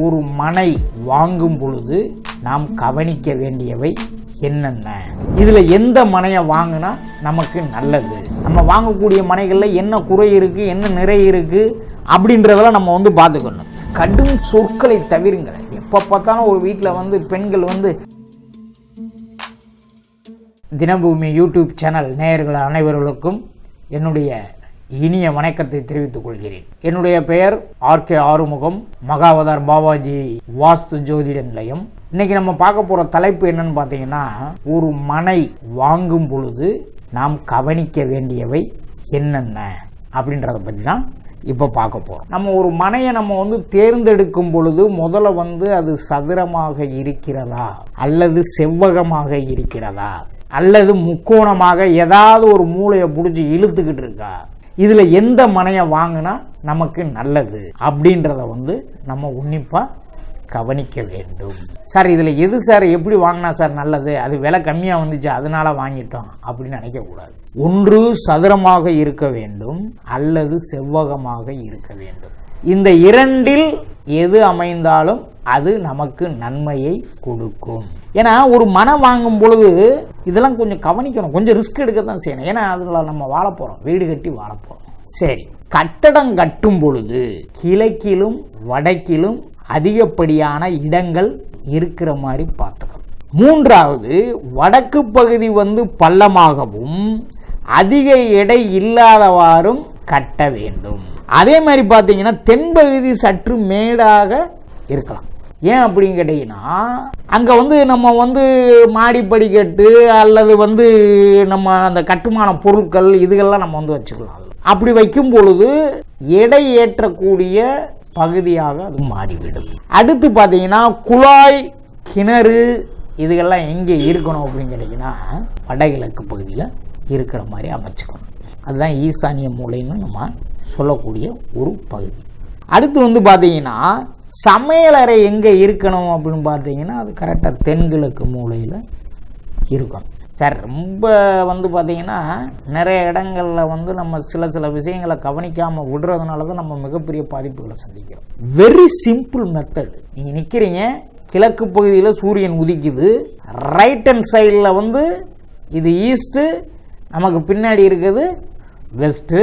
ஒரு மனை வாங்கும் பொழுது நாம் கவனிக்க வேண்டியவை என்னென்ன, இதில் எந்த மனையை வாங்கினா நமக்கு நல்லது, நம்ம வாங்கக்கூடிய மனைகளில் என்ன குறை இருக்குது, என்ன நிறை இருக்குது அப்படின்றதெல்லாம் நம்ம பார்த்துக்கணும். கடும் சொற்களை தவிருங்கள். எப்போ பார்த்தாலும் ஒரு வீட்டில் பெண்கள் தினபூமி யூடியூப் சேனல் நேயர்கள் அனைவர்களுக்கும் என்னுடைய இனிய வணக்கத்தை தெரிவித்துக் கொள்கிறேன். என்னுடைய பெயர் ஆர்கே ஆறுமுகம், மகாவதார் பாபாஜி வாஸ்து ஜோதிட நிலையம். இன்னைக்கு நம்ம பார்க்க போகிற தலைப்பு என்னன்னு பார்த்தீங்கன்னா, ஒரு மனை வாங்கும் பொழுது நாம் கவனிக்க வேண்டியவை என்னென்ன அப்படின்றத பற்றி தான் இப்போ பார்க்க போகிறோம். நம்ம ஒரு மனையை நம்ம தேர்ந்தெடுக்கும் பொழுது முதல்ல அது சதுரமாக இருக்கிறதா, அல்லது செவ்வகமாக இருக்கிறதா, அல்லது முக்கோணமாக ஏதாவது ஒரு மூளையை பிடிச்சி இழுத்துக்கிட்டு இருக்கா, இதில் எந்த மனையை வாங்கினா நமக்கு நல்லது அப்படின்றத நம்ம உன்னிப்பாக கவனிக்க வேண்டும். சார் இதில் எது சார் எப்படி வாங்கினா சார் நல்லது, அது விலை கம்மியாக வந்துச்சு அதனால வாங்கிட்டோம் அப்படின்னு நினைக்கக்கூடாது. ஒன்று சதுரமாக இருக்க வேண்டும், அல்லது செவ்வகமாக இருக்க வேண்டும். இந்த இரண்டில் எது அமைந்தாலும் அது நமக்கு நன்மையை கொடுக்கும். ஏன்னா ஒரு மனம் வாங்கும் பொழுது இதெல்லாம் கொஞ்சம் கவனிக்கணும், கொஞ்சம் ரிஸ்க் எடுக்க தான் செய்யணும். ஏன்னா அதில் நம்ம வாழ போகிறோம், வீடு கட்டி வாழ போகிறோம். சரி, கட்டடம் கட்டும் பொழுது கிழக்கிலும் வடக்கிலும் அதிகப்படியான இடங்கள் இருக்கிற மாதிரி பார்த்துக்கணும். மூன்றாவது, வடக்கு பகுதி பள்ளமாகவும் அதிக எடை இல்லாதவாறும் கட்ட வேண்டும். அதே மாதிரி பார்த்தீங்கன்னா தென்பகுதி சற்று மேடாக இருக்கலாம். ஏன் அப்படின்னு கேட்டீங்கன்னா, அங்கே நம்ம மாடி படிக்கட்டு அல்லது நம்ம அந்த கட்டுமான பொருட்கள் இதுகள்லாம் நம்ம வச்சுக்கலாம். அப்படி வைக்கும் பொழுது எடை ஏற்றக்கூடிய பகுதியாக அது மாறிவிடும். அடுத்து பார்த்தீங்கன்னா குழாய், கிணறு இதுகெல்லாம் எங்கே இருக்கணும் அப்படின்னு கேட்டிங்கன்னா, வடகிழக்கு பகுதியில் இருக்கிற மாதிரி அமைச்சுக்கணும். அதுதான் ஈசானிய மூலைன்னு நம்ம சொல்லக்கூடிய ஒரு பகுதி. அடுத்து பார்த்தீங்கன்னா சமையலறை எங்கே இருக்கணும் அப்படின்னு பார்த்தீங்கன்னா, அது கரெக்டாக தென்கிழக்கு மூலையில் இருக்கணும். சார் ரொம்ப பார்த்தீங்கன்னா நிறைய இடங்களில் நம்ம சில விஷயங்களை கவனிக்காமல் விடுறதுனால தான் நம்ம மிகப்பெரிய பாதிப்புகளை சந்திக்கிறோம். Very simple method. நீங்கள் நிற்கிறீங்க, கிழக்கு பகுதியில் சூரியன் உதிக்குது, ரைட் ஹேண்ட் சைடில் இது ஈஸ்ட்டு, நமக்கு பின்னாடி இருக்குது வெஸ்ட்டு,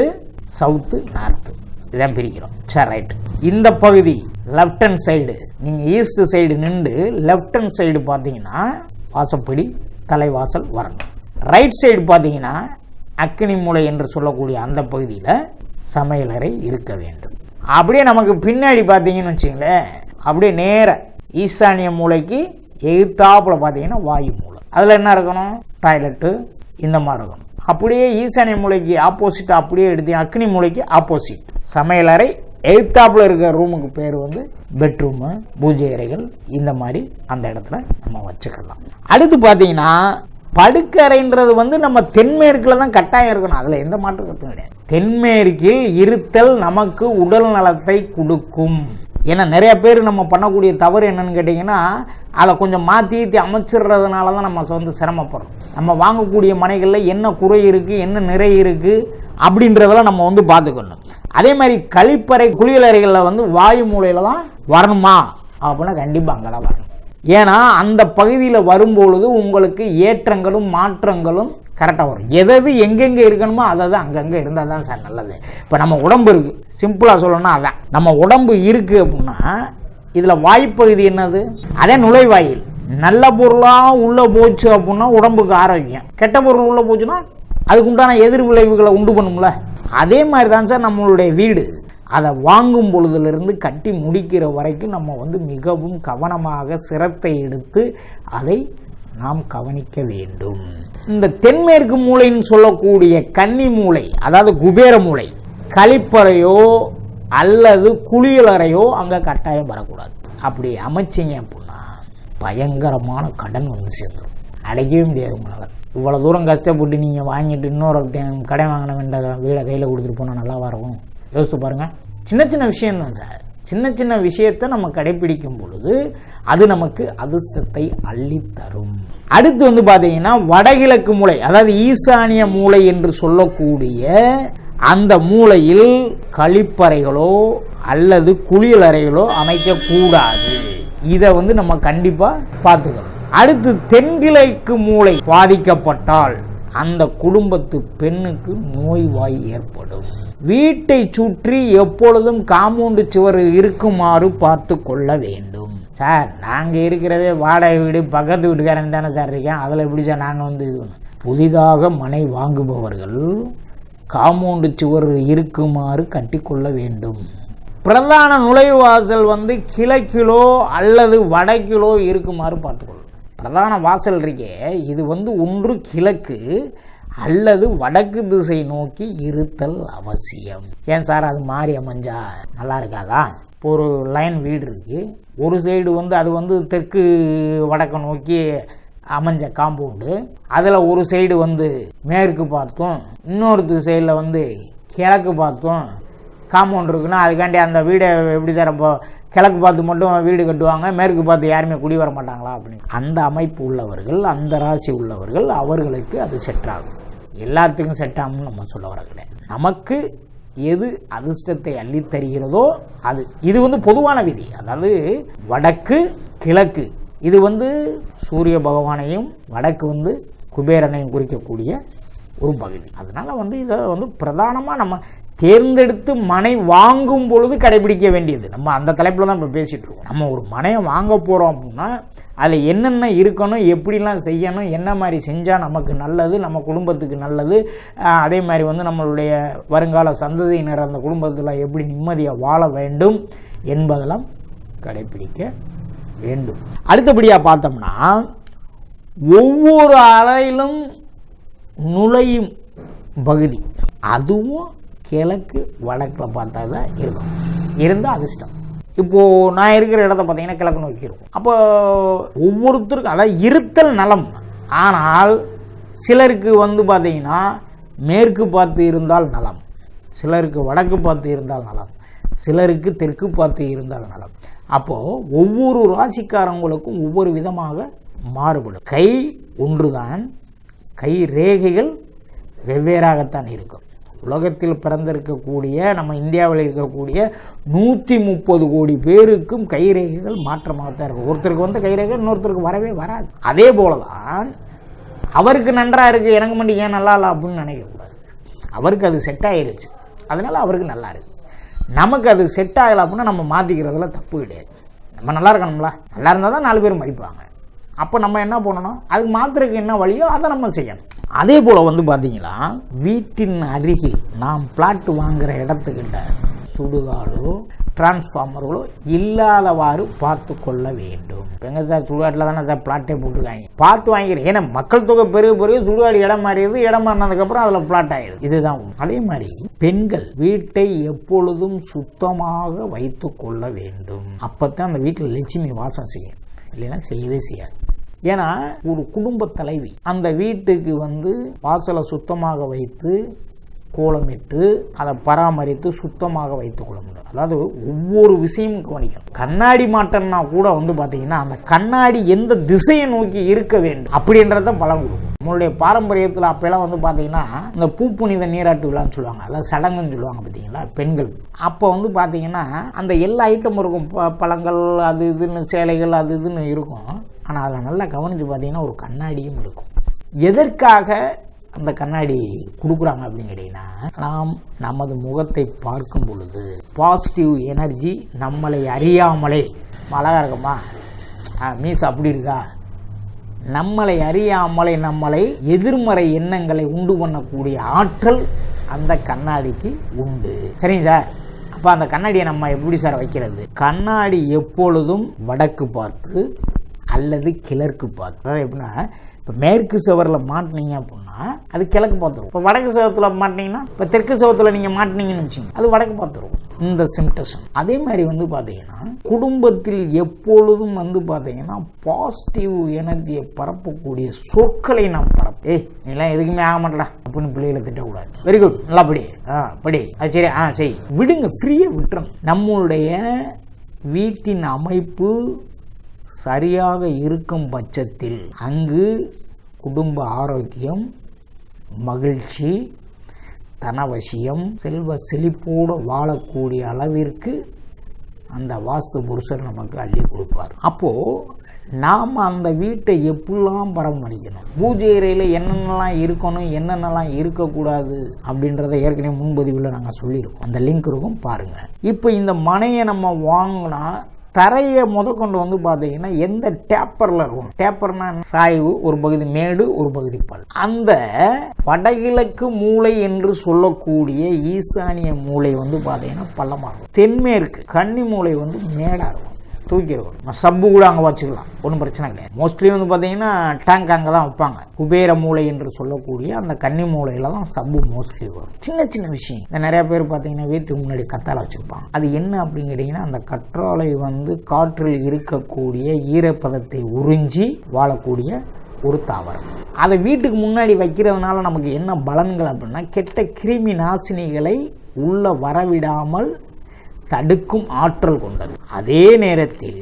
சவுத்து, நார்த்து, இதான் பிரிக்கிறோம். சரி, ரைட். இந்த பகுதி லெஃப்ட் ஹேண்ட் சைடு, நீங்கள் ஈஸ்ட் சைடு நின்று லெஃப்ட் ஹேண்ட் சைடு பார்த்தீங்கன்னா வாசப்படி தலைவாசல் வரணும். ரைட் சைடு பார்த்தீங்கன்னா அக்கினி மூலை என்று சொல்லக்கூடிய அந்த பகுதியில் சமையலறை இருக்க வேண்டும். அப்படியே நமக்கு பின்னாடி பார்த்தீங்கன்னு வச்சுங்களேன், அப்படியே நேர ஈசானிய மூலைக்கு எதிர்த்தாப்புல பார்த்தீங்கன்னா வாயு மூலை, அதில் என்ன இருக்கணும், டாய்லெட்டு இந்த மாதிரி இருக்கணும். அப்படியே ஈசானிய மூலைக்கு ஆப்போசிட் அப்படியே எடுத்து அக்னி மூலைக்கு ஆப்போசிட் சமையலறை, எதிர்த்தாப்புல இருக்கிற ரூமுக்கு பேர் பெட்ரூமு, பூஜை அறைகள், இந்த மாதிரி அந்த இடத்துல நம்ம வச்சுக்கலாம். அடுத்து பார்த்தீங்கன்னா படுக்கறைன்றது நம்ம தென்மேற்கில் தான் கட்டாயம் இருக்கணும், அதில் எந்த மாற்றம் கருத்தும் கிடையாது. தென்மேற்கில் இருத்தல் நமக்கு உடல் நலத்தை கொடுக்கும். ஏன்னா நிறைய பேர் நம்ம பண்ணக்கூடிய தவறு என்னன்னு கேட்டிங்கன்னா, அதை கொஞ்சம் மாற்றி அமைச்சிடுறதுனால தான் நம்ம சிரமப்படுறோம். நம்ம வாங்கக்கூடிய மனைகளில் என்ன குறை இருக்குது, என்ன நிறை இருக்குது அப்படின்றதெல்லாம் நம்ம பார்த்துக்கணும். அதே மாதிரி கழிப்பறை, குளியலறைகளில் வாயு மூலையில் தான் வரணுமா அப்படின்னா கண்டிப்பாக அங்கே தான் வரணும். ஏன்னா அந்த பகுதியில் வரும்பொழுது உங்களுக்கு ஏற்றங்களும் மாற்றங்களும் கரெக்டாக வரும். எது எங்கெங்கே இருக்கணுமோ அதை தான் அங்கங்கே இருந்தால் தான் சார் நல்லது. இப்போ நம்ம உடம்பு இருக்குது, சிம்பிளாக சொல்லணும்னா அதான் நம்ம உடம்பு இருக்குது அப்படின்னா இதில் வாய்ப்பகுதி என்னது, அதே நுழைவாயில். நல்ல பொருளாக உள்ளே போச்சு அப்படின்னா உடம்புக்கு ஆரோக்கியம், கெட்ட பொருள் உள்ளே போச்சுன்னா அதுக்கு உண்டான எதிர் விளைவுகளை உண்டு பண்ணும்ல. அதே மாதிரி தான் சார் நம்மளுடைய வீடு. அதை வாங்கும் பொழுதுலேருந்து கட்டி முடிக்கிற வரைக்கும் நம்ம மிகவும் கவனமாக சிரத்தை எடுத்து அதை நாம் கவனிக்க வேண்டும். இந்த தென்மேற்கு மூலைன்னு சொல்லக்கூடிய கன்னி மூலை, அதாவது குபேர மூலை, கழிப்பறையோ அல்லது குளியலறையோ அங்கே கட்டாயம் வரக்கூடாது. அப்படி அமைச்சிங்க அப்படின்னா பயங்கரமான கடன் சேர்ந்துடும், அடைக்கவே முடியாது உங்களால். இவ்வளோ தூரம் கஷ்டப்பட்டு நீங்கள் வாங்கிட்டு இன்னொரு கடை வாங்கின வேண்டாம் வீடை கையில் கொடுத்துட்டு போனால் நல்லா இருக்கும். யோசித்து பாருங்கள். சின்ன சின்ன விஷயம்தான் சார். சின்ன சின்ன விஷயத்தை நம்ம கடைபிடிக்கும் பொழுது அது நமக்கு அதிர்ஷ்டத்தை அள்ளித்தரும். அடுத்து பார்த்தீங்கன்னா வடகிழக்கு மூலை, அதாவது ஈசானிய மூலை என்று சொல்லக்கூடிய அந்த மூலையில் கழிப்பறைகளோ அல்லது குளியல் அறைகளோ அமைக்கக்கூடாது. இதை நம்ம கண்டிப்பாக பார்த்துக்கணும். அடுத்து, தென்கிழக்கு மூளை பாதிக்கப்பட்டால் அந்த குடும்பத்து பெண்ணுக்கு நோய்வாய் ஏற்படும். வீட்டை சுற்றி எப்பொழுதும் காம்பவுண்டு சுவர் இருக்குமாறு பார்த்து கொள்ள வேண்டும். சார், நாங்கள் இருக்கிறதே வாடகை வீடு, பக்கத்து வீட்டுக்காரன் தானே சார் இருக்கேன், அதில் எப்படி சார் நாங்கள் இது புதிதாக மனை வாங்குபவர்கள் காம்பவுண்டு சுவர் இருக்குமாறு கட்டிக்கொள்ள வேண்டும். பிரதான நுழைவாசல் கிழக்கிலோ அல்லது வடக்கிலோ இருக்குமாறு பார்த்துக்கொள்ளும். பிரதான வாசல் இருக்கே, இது ஒன்று கிழக்கு அல்லது வடக்கு திசை நோக்கி இருத்தல் அவசியம். ஏன் சார், அது மாறி அமைஞ்சா நல்லா இருக்காதா? இப்போ ஒரு லைன் வீடு இருக்கு, ஒரு சைடு அது தெற்கு வடக்கு நோக்கி அமைஞ்ச காம்பவுண்டு, அதில் ஒரு சைடு மேற்கு பார்த்தோம், இன்னொரு திசையில் கிழக்கு பார்த்தோம் காம்பவுண்ட் இருக்குன்னா அதுக்காண்டி அந்த வீடை எப்படி சார் அப்போ கிழக்கு பார்த்து மட்டும் வீடு கட்டுவாங்க, மேற்கு பார்த்து யாருமே குடி வர மாட்டாங்களா அப்படின்னு? அந்த அமைப்பு உள்ளவர்கள், அந்த ராசி உள்ளவர்கள், அவர்களுக்கு அது செட் ஆகும். எல்லாத்துக்கும் செட் ஆகும்னு நம்ம சொல்ல வர கிடையாது. நமக்கு எது அதிர்ஷ்டத்தை அள்ளி தருகிறதோ அது. இது பொதுவான விதி. அதாவது வடக்கு கிழக்கு இது சூரிய பகவானையும் வடக்கு குபேரனையும் குறிக்கக்கூடிய ஒரு பகுதி. அதனால இதை பிரதானமாக நம்ம தேர்ந்தெடுத்து மனை வாங்கும் பொழுது கடைபிடிக்க வேண்டியது. நம்ம அந்த தலைப்பில் தான் இப்போ பேசிகிட்டு இருக்கோம். நம்ம ஒரு மனையை வாங்க போகிறோம் அப்படின்னா அதில் என்னென்ன இருக்கணும், எப்படிலாம் செய்யணும், என்ன மாதிரி செஞ்சால் நமக்கு நல்லது, நம்ம குடும்பத்துக்கு நல்லது, அதே மாதிரி நம்மளுடைய வருங்கால சந்ததியினர் அந்த குடும்பத்தில் எப்படி நிம்மதியாக வாழ வேண்டும் என்பதெல்லாம் கடைபிடிக்க வேண்டும். அடுத்தபடியாக பார்த்தோம்னா, ஒவ்வொரு அறையிலும் நுழையும் பகுதி அதுவும் கிழக்கு வடக்கில் பார்த்தா தான் இருக்கும். இருந்தால் அதிர்ஷ்டம். இப்போது நான் இருக்கிற இடத்த பார்த்தீங்கன்னா கிழக்கு நோக்கி இருக்கும். அப்போ ஒவ்வொருத்தருக்கும் அதாவது இருத்தல் நலம். ஆனால் சிலருக்கு பார்த்தீங்கன்னா மேற்கு பார்த்து இருந்தால் நலம், சிலருக்கு வடக்கு பார்த்து இருந்தால் நலம், சிலருக்கு தெற்கு பார்த்து இருந்தால் நலம். அப்போது ஒவ்வொரு ராசிக்காரங்களுக்கும் ஒவ்வொரு விதமாக மாறுபடும். கை ஒன்றுதான், கை ரேகைகள் வெவ்வேறாகத்தான் இருக்கும். உலகத்தில் பிறந்திருக்கக்கூடிய நம்ம இந்தியாவில் இருக்கக்கூடிய 130 கோடி பேருக்கும் கைரேகைகள் மாற்றமாகத்தான் இருக்கும். ஒருத்தருக்கு கைரேகை இன்னொருத்தருக்கு வரவே வராது. அதே போல தான் அவருக்கு நன்றாக இருக்குது, எனக்கு மட்டும் ஏன் நல்லா இல்லை அப்படின்னு நினைக்கக்கூடாது. அவருக்கு அது செட் ஆகிருச்சு, அதனால் அவருக்கு நல்லா இருக்குது. நமக்கு அது செட் ஆகலை அப்படின்னா நம்ம மாற்றிக்கிறதுல தப்பு கிடையாது. நம்ம நல்லா இருக்கணும்ல, நல்லா இருந்தால் தான் 4 பேர் மதிப்பாங்க. அப்போ நம்ம என்ன பண்ணணும், அதுக்கு மாத்திரைக்கு என்ன வழியோ அதை நம்ம செய்யணும். அதே போல் பார்த்தீங்கன்னா வீட்டின் அருகில் நாம் பிளாட் வாங்குகிற இடத்துக்கிட்ட சுடுகாடோ டிரான்ஸ்ஃபார்மர்களோ இல்லாதவாறு பார்த்து கொள்ள வேண்டும். எங்க சார் சுடுகாட்டில் தானே சார் பிளாட்டே போட்டுருக்காங்க, பார்த்து வாங்கிக்கிறேன். ஏன்னா மக்கள் தொகை பெருக சுடுகாடு இடம் மாறிடுது, இடம் மாறினதுக்கப்புறம் அதில் பிளாட் ஆகிடுது. இதுதான். அதே மாதிரி பெண்கள் வீட்டை எப்பொழுதும் சுத்தமாக வைத்து கொள்ள வேண்டும். அப்போத்தான் அந்த வீட்டில் லட்சுமி வாசம் செய்யும், இல்லைன்னா செய்யவே செய்யாது. ஏன்னா ஒரு குடும்ப தலைவி அந்த வீட்டுக்கு வாசலை சுத்தமாக வைத்து கோலமிட்டு அதை பராமரித்து சுத்தமாக வைத்துக் கொள்ள முடியும். அதாவது ஒவ்வொரு விஷயமும் கவனிக்கணும். கண்ணாடி மாட்டம்னா கூட பார்த்தீங்கன்னா அந்த கண்ணாடி எந்த திசையை நோக்கி இருக்க வேண்டும் அப்படின்றத பலம் கொடுக்கும். நம்மளுடைய பாரம்பரியத்தில் அப்பெல்லாம் பார்த்தீங்கன்னா இந்த பூப்புனித நீராட்டு விழான்னு சொல்லுவாங்க, அதாவது சடங்குன்னு சொல்லுவாங்க பார்த்தீங்களா பெண்கள். அப்போ பார்த்தீங்கன்னா அந்த எல்லா ஐட்டமும் இருக்கும், பழங்கள் அது இதுன்னு சேலைகள் அது இதுன்னு இருக்கும். ஆனால் அதில் நல்லா கவனித்து பார்த்தீங்கன்னா ஒரு கண்ணாடியும் இருக்கும். எதற்காக அந்த கண்ணாடி கொடுக்குறாங்க அப்படின்னு கேட்டிங்கன்னா, நாம் நமது முகத்தை பார்க்கும் பொழுது பாசிட்டிவ் எனர்ஜி நம்மளை அறியாமலே அழகாக இருக்குமா, மீஸ் அப்படி இருக்கா, நம்மளை அறியாமலே நம்மளை எதிர்மறை எண்ணங்களை உண்டு பண்ணக்கூடிய ஆற்றல் அந்த கண்ணாடிக்கு உண்டு. சரிங்க சார், அப்போ அந்த கண்ணாடியை நம்ம எப்படி சார் வைக்கிறது? கண்ணாடி எப்பொழுதும் வடக்கு பார்த்து அல்லது கிழக்கு பார்த்து. அதாவது எப்படின்னா, இப்போ மேற்கு சுவரில் மாட்டினீங்க அப்படின்னா அது கிழக்கு பார்த்துரும். இப்போ வடக்கு சுவத்தில் மாட்டினீங்கன்னா, இப்போ தெற்கு சுவத்தில் நீங்கள் மாட்டினீங்கன்னு வச்சுங்க, அது வடக்கு பார்த்துரும். இந்த சிம்டஷன். அதே மாதிரி பார்த்தீங்கன்னா குடும்பத்தில் எப்பொழுதும் பார்த்தீங்கன்னா பாசிட்டிவ் எனர்ஜியை பரப்பக்கூடிய சொற்களை நாம் பரப்ப. நீலாம் எதுக்குமே ஆக மாட்டடா அப்படின்னு பிள்ளைகளை திட்டக்கூடாது. வெரி குட், நல்லா படி, படி, அது சரி, சரி, விடுங்க, ஃப்ரீயாக விட்டுருங்க. நம்மளுடைய வீட்டின் அமைப்பு சரியாக இருக்கும் பட்சத்தில் அங்கு குடும்ப ஆரோக்கியம், மகிழ்ச்சி, தனவசியம், செல்வ செழிப்போடு வாழக்கூடிய அளவிற்கு அந்த வாஸ்து புருஷர் நமக்கு அள்ளி கொடுப்பார். அப்போது நாம் அந்த வீட்டை எப்படிலாம் பராமரிக்கணும், பூஜை அறையில் என்னென்னலாம் இருக்கணும், என்னென்னலாம் இருக்கக்கூடாது அப்படின்றத ஏற்கனவே முன்பதிவில் நாங்கள் சொல்லியிருக்கோம். அந்த லிங்க் இருக்கும், பாருங்கள். இப்போ இந்த மனையை நம்ம வாங்கினா தரையை முதற்கொண்டு வந்து பார்த்தீங்கன்னா எந்த டேப்பரில் இருக்கும். டேப்பர்னா சாய்வு, ஒரு பகுதி மேடு, ஒரு பகுதி பல். அந்த வடகிழக்கு மூலை என்று சொல்லக்கூடிய ஈசானிய மூலை வந்து பார்த்தீங்கன்னா பள்ளமாக இருக்கும். தென்மேற்கு கன்னி மூலை வந்து மேடாக இருக்கும், தூக்கிடுவோம். சப்பு கூட அங்கே வச்சுக்கலாம், ஒன்றும் பிரச்சனை கிடையாது. மோஸ்ட்லி வந்து பார்த்தீங்கன்னா டேங்க் அங்கே தான் வைப்பாங்க. குபேர மூளை என்று சொல்லக்கூடிய அந்த கன்னி மூலையில் தான் சப்பு மோஸ்ட்லி வரும். சின்ன சின்ன விஷயம். இந்த நிறையா பேர் பார்த்தீங்கன்னா வீட்டுக்கு முன்னாடி கத்தாழை வச்சுருப்பாங்க. அது என்ன அப்படின்னு கேட்டிங்கன்னா, அந்த கற்றாழை வந்து காற்றில் இருக்கக்கூடிய ஈரப்பதத்தை உறிஞ்சி வாழக்கூடிய ஒரு தாவரம். அதை வீட்டுக்கு முன்னாடி வைக்கிறதுனால நமக்கு என்ன பலன்கள் அப்படின்னா, கெட்ட கிருமி நாசினிகளை உள்ள வரவிடாமல் தடுக்கும் ஆற்றல் கொண்டது. அதே நேரத்தில்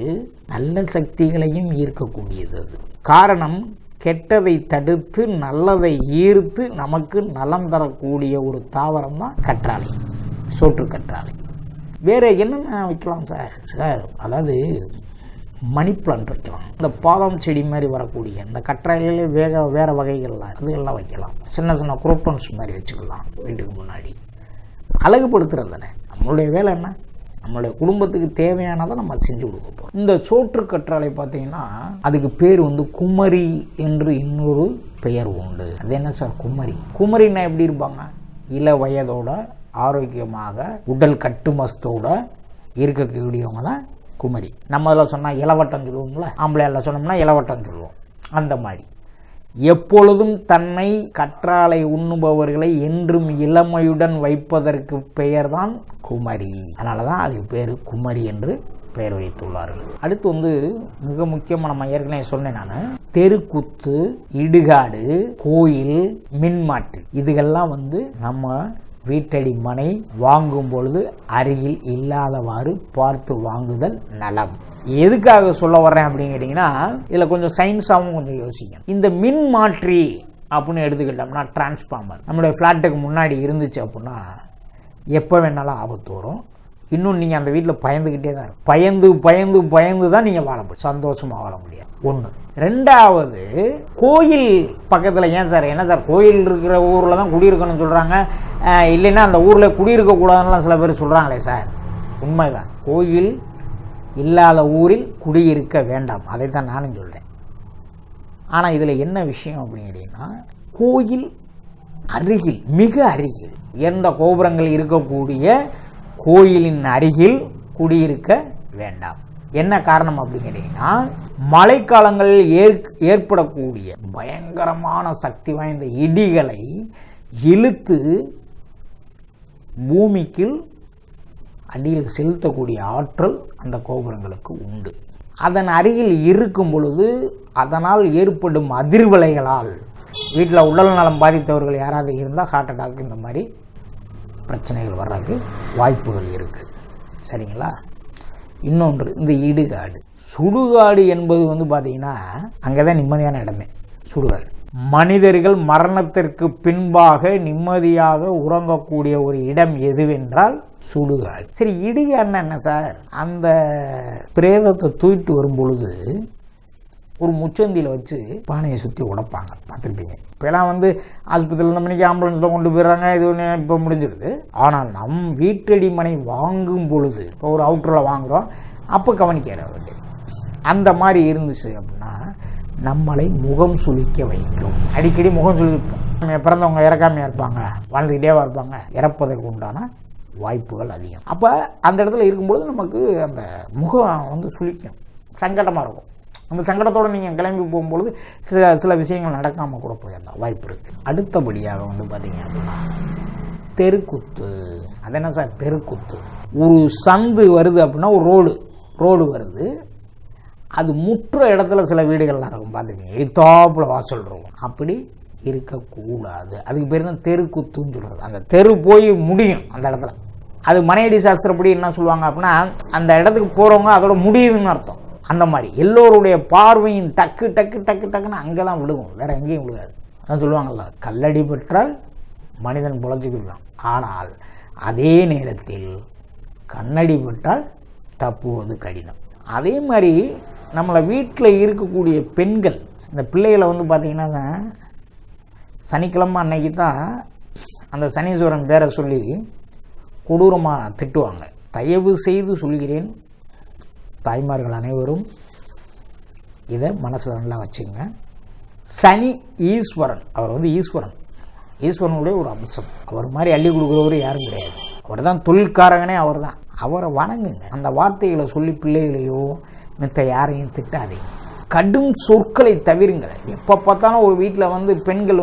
நல்ல சக்திகளையும் ஈர்க்கக்கூடியது. அது காரணம், கெட்டதை தடுத்து நல்லதை ஈர்த்து நமக்கு நலம் தரக்கூடிய ஒரு தாவரம் தான் கற்றாழை, சோற்று கற்றாழை. வேறு என்னென்ன வைக்கலாம் சார்? அதாவது மணி பிளான்ட் வைக்கலாம். இந்த பாதாம் செடி மாதிரி வரக்கூடிய இந்த கற்றாழையிலே வேறு வகைகள்லாம் அதுகள்லாம் வைக்கலாம். சின்ன சின்ன குரோட்டன்ஸ் மாதிரி வச்சுக்கலாம் வீட்டுக்கு முன்னாடி. அழகுபடுத்துறது தானே நம்மளுடைய வேலை. என்ன, நம்மளுடைய குடும்பத்துக்கு தேவையானதை நம்ம செஞ்சு கொடுக்க போகிறோம். இந்த சோற்று கற்றாழை பார்த்தீங்கன்னா அதுக்கு பேர் வந்து குமரி என்று இன்னொரு பெயர் உண்டு. அது என்ன சார் குமரி? குமரின்னா எப்படி இருப்பாங்க? இள வயதோட ஆரோக்கியமாக உடல் கட்டுமஸ்தோட இருக்கக்கூடியவங்க தான் குமரி. நம்ம அதில் சொன்னால் இளவட்டம் சொல்லுவோம்ல, ஆம்பளையால் சொன்னோம்னா இளவட்டம் சொல்லுவோம். அந்த மாதிரி எப்பொழுதும் தன்னை கற்றாழை உண்ணுபவர்களை என்றும் இளமையுடன் வைப்பதற்கு பெயர்தான் குமரி. அதனால தான் அதுக்கு பேர் குமரி என்று பெயர் வைத்துள்ளார்கள். அடுத்து வந்து மிக முக்கியமாக நம்ம ஏற்கனவே சொன்னேன் நான், தெருக்குத்து, இடுகாடு, கோயில், மின்மாற்றி, இதுகெல்லாம் வந்து நம்ம வீட்டடி மனை வாங்கும் பொழுது அருகில் இல்லாதவாறு பார்த்து வாங்குதல் நலம். எதுக்காக சொல்ல வர்றேன் அப்படின்னு கேட்டிங்கன்னா, இதில் கொஞ்சம் சயின்ஸாகவும் கொஞ்சம் யோசிக்கணும். இந்த மின் மாற்றி அப்படின்னு எடுத்துக்கிட்டோம்னா, டிரான்ஸ்ஃபார்மர் நம்மளுடைய ஃப்ளாட்டுக்கு முன்னாடி இருந்துச்சு அப்படின்னா எப்போ வேணாலும் ஆபத்து வரும். இன்னும் நீங்கள் அந்த வீட்டில் பயந்துக்கிட்டே தான் இருக்கும். பயந்து பயந்து பயந்து தான் நீங்கள் வாழ முடியும், சந்தோஷமாக வாழ முடியாது. ஒன்று. ரெண்டாவது, கோயில் பக்கத்தில் ஏன் சார், என்ன சார் கோயில் இருக்கிற ஊரில் தான் குடியிருக்கணும்னு சொல்கிறாங்க, இல்லைன்னா அந்த ஊரில் குடியிருக்கக்கூடாதுன்னெலாம் சில பேர் சொல்கிறாங்களே சார். உண்மைதான், கோயில் இல்லாத ஊரில் குடியிருக்க வேண்டாம், அதை தான் நானும் சொல்கிறேன். ஆனால் இதில் என்ன விஷயம் அப்படின்னு கேட்டிங்கன்னா, கோயில் அருகில், மிக அருகில், எந்த கோபுரங்கள் இருக்கக்கூடிய கோயிலின் அருகில் குடியிருக்க வேண்டாம். என்ன காரணம் அப்படின்னு கேட்டிங்கன்னா, மழைக்காலங்களில் ஏற்படக்கூடிய பயங்கரமான சக்தி வாய்ந்த இடிகளை இழுத்து பூமிக்கு அடியில் செலுத்தக்கூடிய ஆற்றல் அந்த கோபுரங்களுக்கு உண்டு. அதன் அருகில் இருக்கும் பொழுது அதனால் ஏற்படும் அதிர்வலைகளால் வீட்டில் உடல் நலம் பாதித்தவர்கள் யாராவது இருந்தால் ஹார்ட் அட்டாக் இந்த மாதிரி பிரச்சனைகள் வர்றதுக்கு வாய்ப்புகள் இருக்குது. சரிங்களா? இன்னொன்று, இந்த இடுகாடு, சுடுகாடு என்பது வந்து பார்த்திங்கன்னா அங்கே தான் நிம்மதியான இடமே. சுடுகாடு மனிதர்கள் மரணத்திற்கு பின்பாக நிம்மதியாக உறங்கக்கூடிய ஒரு இடம் எதுவென்றால் சுடுகாடு. சரி, இடுகாடுன்னா என்ன சார்? அந்த பிரேதத்தை தூக்கிட்டு வரும் பொழுது ஒரு முச்சந்தியில் வச்சு பானையை சுற்றி உடைப்பாங்க, பார்த்துருப்பீங்க. இப்போலாம் வந்து ஆஸ்பத்திரியில் 2 மணிக்கு ஆம்புலன்ஸில் கொண்டு போயிடுறாங்க, இது ஒன்று இப்போ முடிஞ்சிருது. ஆனால் நம் வீட்டடி மனை வாங்கும் பொழுது, இப்போ ஒரு அவுட்டரில் வாங்குகிறோம், அப்போ கவனிக்கிற வேண்டியது அந்த மாதிரி இருந்துச்சு அப்படின்னா நம்மளை முகம் சுளிக்க வைக்கும். அடிக்கடி முகம் சுளிப்போம். பிறந்தவங்க இறக்காமையாக இருப்பாங்க, வாழ்ந்துக்கிட்டே இருப்பாங்க, இறப்பதற்கு உண்டான வாய்ப்புகள் அதிகம். அப்போ அந்த இடத்துல இருக்கும்பொழுது நமக்கு அந்த முகம் வந்து சுளிக்கும், சங்கடமாக இருக்கும். அந்த சங்கடத்தோடு நீங்கள் கிளம்பி போகும்பொழுது சில விஷயங்கள் நடக்காமல் கூட போயிடலாம், வாய்ப்பு இருக்குது. அடுத்தபடியாக வந்து பார்த்தீங்க அப்படின்னா தெருக்குத்து. அது என்ன சார் தெருக்குத்து? ஒரு சந்து வருது அப்படின்னா, ஒரு ரோடு வருது, அது முற்ற இடத்துல சில வீடுகள்லாம் இருக்கும், பார்த்துருக்கீங்க, எத்தாப்புல வாசல் இருக்கும். அப்படி இருக்கக்கூடாது. அதுக்கு பேர் தான் தெருக்குத்துன்னு சொல்கிறது. அந்த தெரு போய் முடியும் அந்த இடத்துல. அது மனையடி சாஸ்திரப்படி என்ன சொல்லுவாங்க அப்படின்னா, அந்த இடத்துக்கு போகிறவங்க அதோட முடியுதுன்னு அர்த்தம். அந்த மாதிரி எல்லோருடைய பார்வையும் டக்கு டக்கு டக்கு டக்குன்னு அங்கே தான் விழுகும், வேறு எங்கேயும் விழுகாது. அதான் சொல்லுவாங்கள்ல, கல்லடி பெற்றால் மனிதன் புழைச்சிக்கிடுவான். ஆனால் அதே நேரத்தில் கண்ணடி பட்டால் தப்புவது கடினம். அதே மாதிரி நம்மளை வீட்டில் இருக்கக்கூடிய பெண்கள், இந்த பிள்ளைகளை பார்த்திங்கன்னா சனிக்கிழமை அன்னைக்கு தான் அந்த சனீஸ்வரன் பேரை சொல்லி கொடூரமாக திட்டுவாங்க. தயவு செய்து சொல்கிறேன், தாய்மார்கள் அனைவரும் இதை மனசில் நல்லா வச்சுங்க. சனி ஈஸ்வரன், அவர் ஈஸ்வரன், ஈஸ்வரனுடைய ஒரு அம்சம். அவர் மாதிரி அள்ளி கொடுக்குறவர் யாரும் கிடையாது. அவர் தான் தொழில்காரங்கனே அவர் தான். அவரை வணங்குங்க. அந்த வார்த்தைகளை சொல்லி பிள்ளைகளையோ மித்த யாரையும் திட்டாதீங்க. கடும் சொற்களை தவிருங்கள். எப்போ பார்த்தாலும் ஒரு வீட்டில் பெண்கள்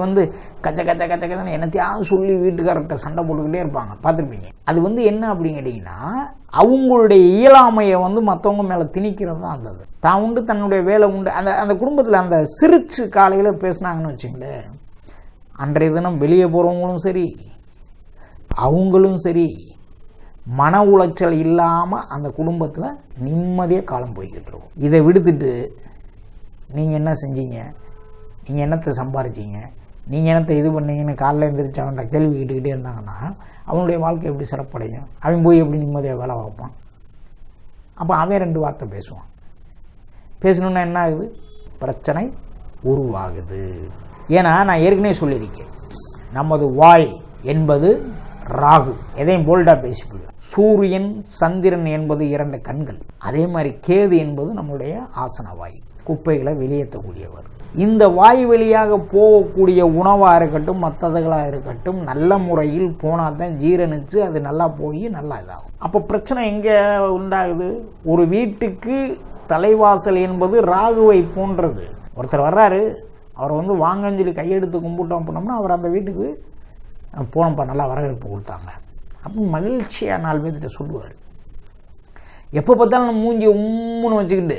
கச்ச கச்ச கச்ச கச்சன்னு என்னத்தையாவது சொல்லி வீட்டுக்காரர்கிட்ட சண்டை போட்டுக்கிட்டே இருப்பாங்க, பார்த்துருப்பீங்க. அது என்ன அப்படின்னு கேட்டிங்கன்னா, அவங்களுடைய இயலாமையை மற்றவங்க மேலே திணிக்கிறது தான் அந்த தான் உண்டு தன்னுடைய வேலை உண்டு. அந்த குடும்பத்தில் அந்த சிரிச்சு காலையில் பேசினாங்கன்னு வச்சுங்களேன், அன்றைய தினம் வெளியே போகிறவங்களும் சரி அவங்களும் சரி மன உளைச்சல் இல்லாமல் அந்த குடும்பத்தில் நிம்மதியாக காலம் போய்கிட்டு இருக்கும். இதை விடுத்துட்டு நீங்கள் என்ன செஞ்சீங்க, நீங்கள் என்னத்தை சம்பாரிச்சிங்க, நீங்கள் என்னத்தை இது பண்ணீங்கன்னு காலையில் எழுந்திரிச்சு அவன்கிட்ட கேள்வி கேட்டுக்கிட்டே இருந்தாங்கன்னா அவனுடைய வாழ்க்கை எப்படி சிறப்படையும்? அவன் போய் எப்படி நிம்மதியாக வேலை பார்ப்பான்? அப்போ அவன் 2 வார்த்தை பேசுவான். பேசணுன்னா என்ன ஆகுது? பிரச்சனை உருவாகுது. ஏன்னா நான் ஏற்கனவே சொல்லியிருக்கேன், நமது வாய் என்பது ராகு. எதையும் போல்டாக பேசிக்கொள்ளும். சூரியன் சந்திரன் என்பது 2 கண்கள். அதே மாதிரி கேது என்பது நம்முடைய ஆசன வாய், குப்பைகளை வெளியேற்றக்கூடியவர். இந்த வாய் வழியாக போகக்கூடிய உணவாக இருக்கட்டும் மற்றதுகளாக இருக்கட்டும் நல்ல முறையில் போனால் தான் ஜீரணித்து அது நல்லா போய் நல்லா இதாகும். அப்போ பிரச்சனை எங்கே உண்டாகுது? ஒரு வீட்டுக்கு தலைவாசல் என்பது ராகுவை போன்றது. ஒருத்தர் வர்றாரு, அவரை வாங்கன்னு சொல்லி கையெடுத்து கும்பிட்டோம் அப்படின்னோம்னா அவர் அந்த வீட்டுக்கு போனப்பா நல்லா வரவேற்பு கொடுத்தாங்க அப்படின்னு மகிழ்ச்சியாக 4 பேர்கிட்ட சொல்லுவார். எப்போ பார்த்தாலும் நம்ம மூஞ்சி உம்முன்னு வச்சுக்கிட்டு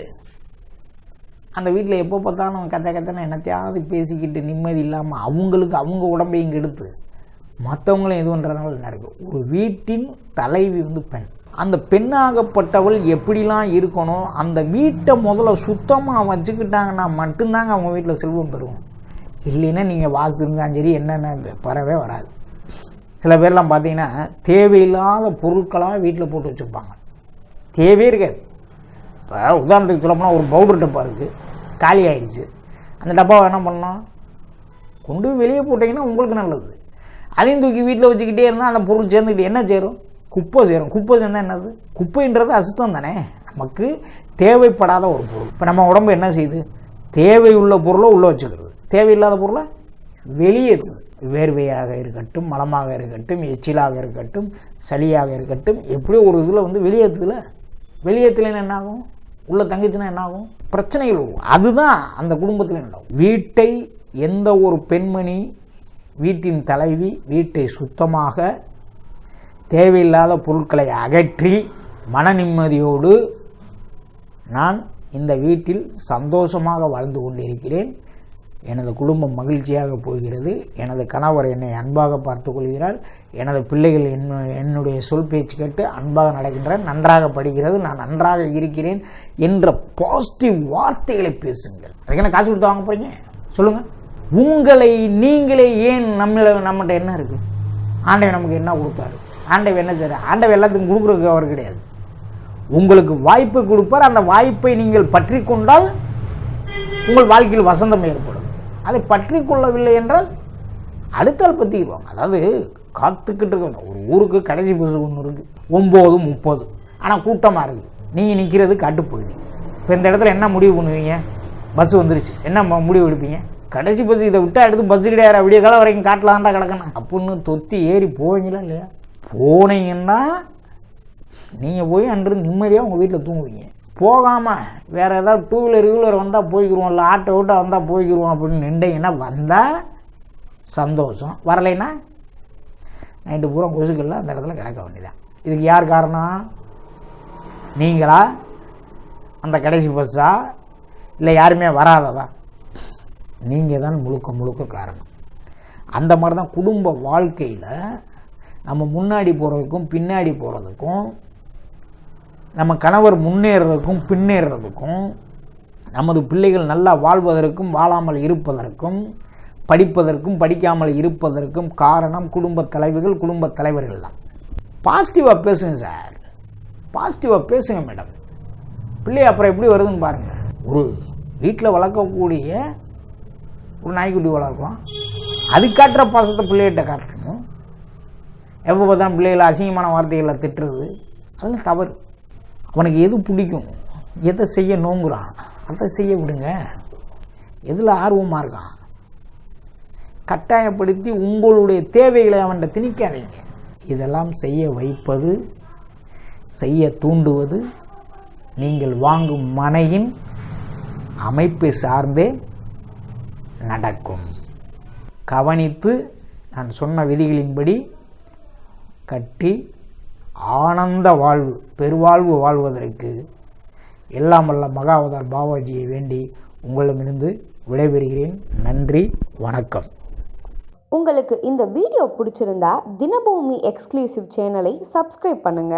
அந்த வீட்டில் எப்போ பார்த்தாலும் கச்ச கச்சனை என்னத்தையாவது பேசிக்கிட்டு நிம்மதி இல்லாமல் அவங்களுக்கு அவங்க உடம்பையும் கெடுத்து மற்றவங்களும் இது பண்ணுறதுனால என்ன இருக்குது? ஒரு வீட்டின் தலைவி பெண். அந்த பெண்ணாகப்பட்டவள் எப்படிலாம் இருக்கணும், அந்த வீட்டை முதல்ல சுத்தமாக வச்சுக்கிட்டாங்கன்னா மட்டும்தாங்க அவங்க வீட்டில் செல்வம் பெறுவோம். இல்லைன்னா நீங்கள் வாசு இருந்தாலும் சரி என்னென்ன வரவே வராது. சில பேர்லாம் பார்த்தீங்கன்னா தேவையில்லாத பொருட்களாக வீட்டில் போட்டு வச்சுருப்பாங்க, தேவையே இருக்காது. இப்போ உதாரணத்துக்கு சொல்லப்போனால் ஒரு பவுடர் டப்பா இருக்குது, காலி ஆயிடுச்சு. அந்த டப்பாவை என்ன பண்ணோம், கொண்டு வெளியே போட்டிங்கன்னா உங்களுக்கு நல்லது. அதையும் தூக்கி வீட்டில் வச்சுக்கிட்டே இருந்தால் அந்த பொருள் சேர்ந்துக்கிட்டு என்ன சேரும்? குப்பை சேரும். குப்பை சேர்ந்தால் என்னது? குப்பைன்றது அசுத்தம் தானே, நமக்கு தேவைப்படாத ஒரு பொருள். இப்போ நம்ம உடம்பு என்ன செய்யுது? தேவையுள்ள பொருளை உள்ளே வச்சுக்கிறது, தேவையில்லாத பொருளை வெளியேற்றுது. வேர்வையாக இருக்கட்டும், மலமாக இருக்கட்டும், எச்சிலாக இருக்கட்டும், சளியாக இருக்கட்டும், எப்படியோ ஒரு இதில் வெளியேற்றுதுல. வெளியேற்றலைன்னு என்ன ஆகும்? உள்ள தங்கிச்சுன்னா என்ன ஆகும்? பிரச்சனைகள் வரும். அதுதான் அந்த குடும்பத்தில் உண்டாகும். வீட்டை எந்த ஒரு பெண்மணி, வீட்டின் தலைவி வீட்டை சுத்தமாக தேவையில்லாத பொருட்களை அகற்றி மன நிம்மதியோடு நான் இந்த வீட்டில் சந்தோஷமாக வாழ்ந்து கொண்டிருக்கிறேன், எனது குடும்பம் மகிழ்ச்சியாக போகிறது, எனது கணவர் என்னை அன்பாக பார்த்து கொள்கிறார், எனது பிள்ளைகள் என்னுடைய சொல் பேச்சு கேட்டு அன்பாக நடக்கின்றன, நன்றாக படிக்கிறது, நான் நன்றாக இருக்கிறேன் என்ற பாசிட்டிவ் வார்த்தைகளை பேசுங்கள். அதுக்கு என்ன காசு கொடுத்து வாங்க போகிறீங்க? சொல்லுங்கள். உங்களை நீங்களே ஏன் நம்மகிட்ட என்ன இருக்குது? ஆண்டவன் நமக்கு என்ன கொடுத்தாரு? ஆண்டவன் என்ன செய்கிறார்? ஆண்டவன் எல்லாத்துக்கும் கொடுக்குறதுக்கு அவர் கிடையாது. உங்களுக்கு வாய்ப்பை கொடுப்பார். அந்த வாய்ப்பை நீங்கள் பற்றி கொண்டால் உங்கள் வாழ்க்கையில் வசந்தம் ஏற்படும். அதை பற்றி கொள்ளவில்லை என்றால் அடுத்தால் பற்றிடுவாங்க. அதாவது காத்துக்கிட்டு இருக்க ஒரு ஊருக்கு கடைசி பஸ் ஒன்று இருக்குது, 9:30. ஆனால் கூட்டமாக இருக்குது. நீங்கள் நிற்கிறது காட்டுப்பகுதி. இப்போ இந்த இடத்துல என்ன முடிவு பண்ணுவீங்க? பஸ் வந்துருச்சு, என்ன முடிவு எடுப்பீங்க? கடைசி பஸ், இதை விட்டால் எடுத்து பஸ் கிடையாது, விடிய காலம் வரைக்கும் காட்டில் தான்டா கிடக்கணும் அப்படின்னு தொத்தி ஏறி போவீங்களா இல்லையா? போனீங்கன்னா நீங்கள் போய் அன்று நிம்மதியாக உங்கள் வீட்டில் தூங்குவீங்க. போகாமல் வேறு ஏதாவது 2 வீலர் வந்தால் போய்க்கிருவோம், இல்லை ஆட்டோ வந்தால் போய்க்கிருவோம் அப்படின்னு நின்றீங்கன்னா வந்தால் சந்தோஷம், வரலைன்னா நைட்டு பூரா கொசுக்கல்ல அந்த இடத்துல கிடக்க வேண்டியதான். இதுக்கு யார் காரணம்? நீங்களா, அந்த கடைசி பஸ்ஸா, இல்லை யாருமே வராததா? நீங்கள் தான் முழுக்க காரணம். அந்த மாதிரி தான் குடும்ப வாழ்க்கையில் நம்ம முன்னாடி போகிறதுக்கும் பின்னாடி போகிறதுக்கும், நம்ம கணவர் முன்னேறதுக்கும் பின்னேறதுக்கும், நமது பிள்ளைகள் நல்லா வாழ்வதற்கும் வாழாமல் இருப்பதற்கும் படிப்பதற்கும் படிக்காமல் இருப்பதற்கும் காரணம் குடும்பத் தலைவர்கள் தான். பாசிட்டிவாக பேசுங்க சார், பாசிட்டிவாக பேசுங்க மேடம். பிள்ளை அப்புறம் எப்படி வருதுன்னு பாருங்கள். ஒரு வீட்டில் வளர்க்கக்கூடிய ஒரு நாய்க்குட்டி வளர்க்கலாம், அது காட்டுற பாசத்தை பிள்ளைகிட்ட காட்டணும். எப்போ பார்த்தா பிள்ளைகளை அசிங்கமான வார்த்தைகளை திட்டுறது அதெல்லாம் தவறு. அவனுக்கு எது பிடிக்கும், எதை செய்ய நோங்குறான் அதை செய்ய விடுங்க. எதில் ஆர்வமாக இருக்கான் கட்டாயப்படுத்தி உங்களுடைய தேவைகளை அவன்கிட்ட திணிக்காதீங்க. இதெல்லாம் செய்ய வைப்பது, செய்ய தூண்டுவது நீங்கள் வாங்கும் மனையின் அமைப்பை சார்ந்தே நடக்கும். கவனித்து நான் சொன்ன விதிகளின்படி கட்டி ஆனந்த வாழ்வு, பெருவாழ்வு வாழ்வதற்கு எல்லாம் வல்ல மகாவதார் பாபாஜியை வேண்டி உங்களிடமிருந்து விடைபெறுகிறேன். நன்றி, வணக்கம். உங்களுக்கு இந்த வீடியோ பிடிச்சிருந்தா தினபூமி எக்ஸ்க்ளூசிவ் சேனலை சப்ஸ்கிரைப் பண்ணுங்க.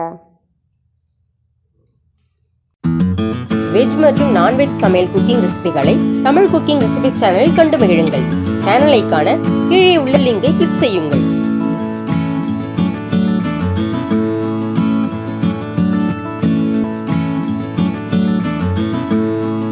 வெஜ் மற்றும் நான்வெஜ் சமையல் குக்கிங் ரெசிபிகளை தமிழ் குக்கிங் ரெசிபி சேனலில் கண்டு மகிழுங்கள். சேனலை காண கீழே உள்ள லிங்கை கிளிக் செய்யுங்கள்.